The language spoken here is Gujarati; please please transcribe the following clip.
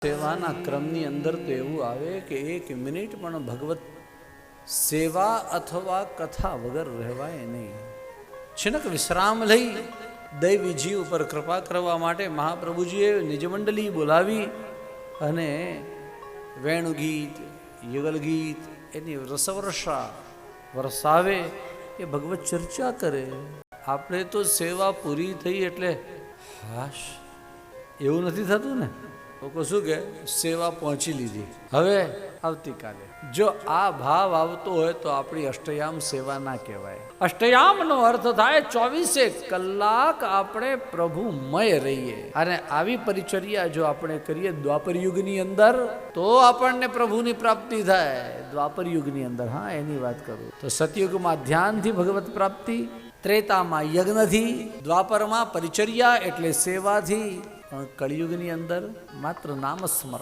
સેવાના ક્રમની અંદર તો એવું આવે કે એક મિનિટ પણ ભગવત સેવા અથવા કથા વગર રહેવાય નહીં. છેનક વિશ્રામ લઈ દૈવી જીવ ઉપર કૃપા કરવા માટે મહાપ્રભુજીએ નિજમંડલી બોલાવી અને વેણુગીત યુગલ ગીત એની રસવર્ષા વરસાવે, એ ભગવત ચર્ચા કરે. આપણે તો સેવા પૂરી થઈ એટલે હાશ એવું નથી થતું ને. લોકો શું કે સેવા પહોંચી લીધી, હવે આવતીકાલે. જો આ ભાવ આવતો હોય તો આપણી અષ્ટયામ સેવા ના કહેવાય. અષ્ટયામનો અર્થ થાય 24 કલાક આપણે પ્રભુમય રહીએ. અને આવી પરિચર્યા જો આપણે કરીએ દ્વાપર યુગની અંદર તો આપણને પ્રભુની પ્રાપ્તિ થાય. દ્વાપર યુગની અંદર, હા એની વાત કરું તો સતયુગમાં ધ્યાનથી ભગવત પ્રાપ્તિ, ત્રેતામાં યજ્ઞથી, દ્વાપરમાં પરિચર્યા એટલે સેવાથી, કળિયુગની અંદર માત્ર નામ સ્મરણ.